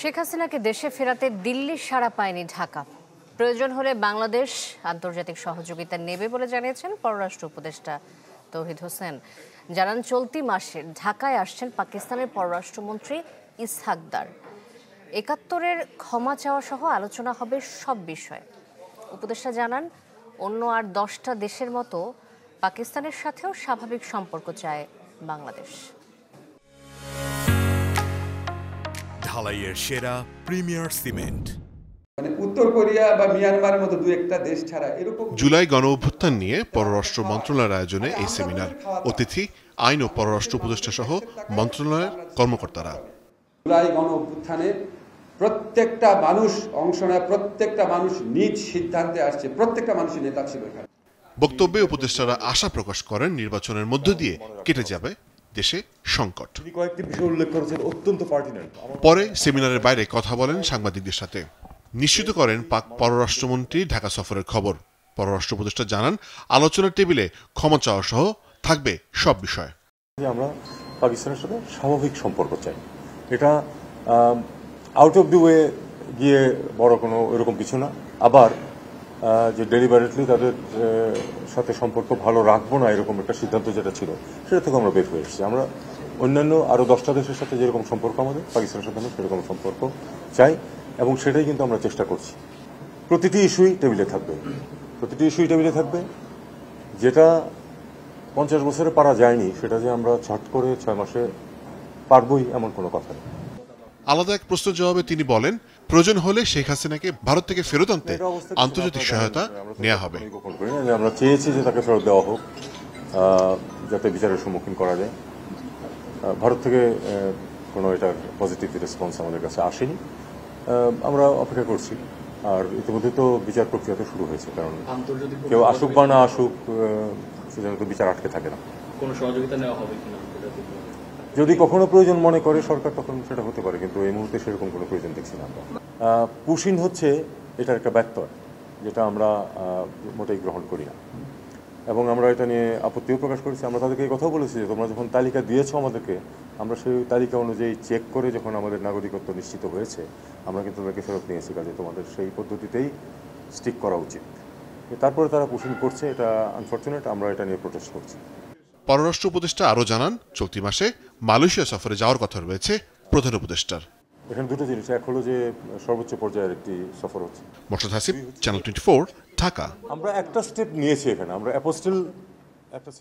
শেখ হাসিনাকে দেশে ফেরাতে দিল্লির সাড়া পায়নি ঢাকা। প্রয়োজন হলে বাংলাদেশ আন্তর্জাতিক সহযোগিতা নেবে বলে জানিয়েছেন পররাষ্ট্র উপদেষ্টা তৌহিদ হোসেন। জানান, চলতি মাসে ঢাকায় আসছেন পাকিস্তানের পররাষ্ট্রমন্ত্রী ইসহাক দার। ৭১-এর ক্ষমা চাওয়া সহ আলোচনা হবে সব বিষয়ে। উপদেষ্টা জানান, অন্য আর 10টা দেশের মতো পাকিস্তানের সাথেও স্বাভাবিক সম্পর্ক চায় বাংলাদেশ। ঢালাইয়ের সেরা প্রিমিয়ার সিমেন্ট। উত্তর কোরিয়া বা মিয়ানমারের মতো দু একটা দেশ ছাড়া এরকম জুলাই গণ অভ্যুত্থান নিয়ে পররাষ্ট্র মন্ত্রণালয়ের আয়োজনে এই সেমিনার। অতিথি আইন ও পররাষ্ট্র উপদেষ্টা সহ মন্ত্রণালয়ের কর্মকর্তারা। জুলাই গণ অভ্যুত্থানে প্রত্যেকটা মানুষ অংশ নেয়, প্রত্যেকটা মানুষ নিজ সিদ্ধান্তে আসছে, প্রত্যেকটা মানুষের নেতা ছিল এখানে। বক্তব্যে উপদেষ্টারা আশা প্রকাশ করেন নির্বাচনের মধ্য দিয়ে কেটে যাবে দেশে সংকট। কয়েকটি বিষয় উল্লেখ করেছেন অত্যন্ত পার্টিনেন্ট। পরে সেমিনারের বাইরে কথা বলেন সাংবাদিকদের সাথে। নিশ্চিত করেন পাক পররাষ্ট্রমন্ত্রী ঢাকা সফরের খবর। পররাষ্ট্র উপদেষ্টা জানান, আলোচনার টেবিলে ক্ষমা চাওয়া সহ থাকবে সব বিষয়। আমরা পাকিস্তানের সাথে স্বাভাবিক সম্পর্ক চাই। এটা আউট অফ দি ওয়ে গিয়ে বড় কোনো এরকম কিছু না। আবার যে ডেলিভারেটলি তাদের সাথে সম্পর্ক ভালো রাখবো না এরকম একটা সিদ্ধান্ত যেটা ছিল, সেটা থেকে আমরা বের হয়ে এসেছি। আমরা অন্যান্য আরও 10টা দেশের সাথে যেরকম সম্পর্ক আমাদের পাকিস্তানের সাথে আমরা সেরকম সম্পর্ক চাই, এবং সেটাই কিন্তু আমরা চেষ্টা করছি। প্রতিটি ইস্যুই টেবিলে থাকবে, প্রতিটি ইস্যুই টেবিলে থাকবে। যেটা 50 বছরে পারা যায়নি সেটা যে আমরা ছট করে 6 মাসে পারবই এমন কোনো কথা নেই। আলাদা এক প্রশ্নের জবাবে তিনি বলেন, প্রয়োজন হলে শেখ হাসিনাকে ভারত থেকে ফেরত আনতে আন্তর্জাতিক সহায়তা নেওয়া হবে। আমরা চেয়েছি যে তাকে ফেরত দেওয়া হোক, যাতে বিচারের সম্মুখীন করা যায়। ভারত থেকে কোনো এটার পজিটিভ রেসপন্স আমাদের কাছে আসেনি। আমরা অপেক্ষা করছি। আর ইতিমধ্যে তো বিচার প্রক্রিয়া তো শুরু হয়েছে, কারণ কেউ আসুক বা না আসুক সেজন্য তো বিচার আটকে থাকে না। কোনো সহযোগিতা নেওয়া হবে কিনা যদি কখনো প্রয়োজন মনে করে সরকার, তখন সেটা হতে পারে, কিন্তু এই মুহূর্তে সেরকম কোনো প্রয়োজন দেখছি না আমরা। পুশিন হচ্ছে এটার একটা ব্যত্যয়, যেটা আমরা মোটেই গ্রহণ করি না, এবং আমরা এটা নিয়ে আপত্তিও প্রকাশ করেছি। আমরা তাদেরকে এই কথাও বলেছি যে তোমরা যখন তালিকা দিয়েছো আমাদেরকে, আমরা সেই তালিকা অনুযায়ী চেক করে যখন আমাদের নাগরিকত্ব নিশ্চিত হয়েছে, আমরা কিন্তু তাদেরকে ফেরত নিয়েছি। কাজে তোমাদের সেই পদ্ধতিতেই স্টিক করা উচিত। তারপরে তারা পুশিং করছে, এটা আনফর্চুনেট, আমরা এটা নিয়ে প্রোটেস্ট করছি। পররাষ্ট্র উপদেষ্টা আরও জানান, চলতি মাসে মালয়েশিয়া সফরে যাওয়ার কথা রয়েছে প্রধান উপদেষ্টার। এখানে দুটো জিনিস, এক হলো যে সর্বোচ্চ পর্যায়ের একটি সফর হচ্ছে। মোর্শেদ হাসিব, চ্যানেল 24, ঢাকা। আমরা একটা স্টেপ নিয়েছি এখানে, আমরা অ্যাপোস্টেল একটা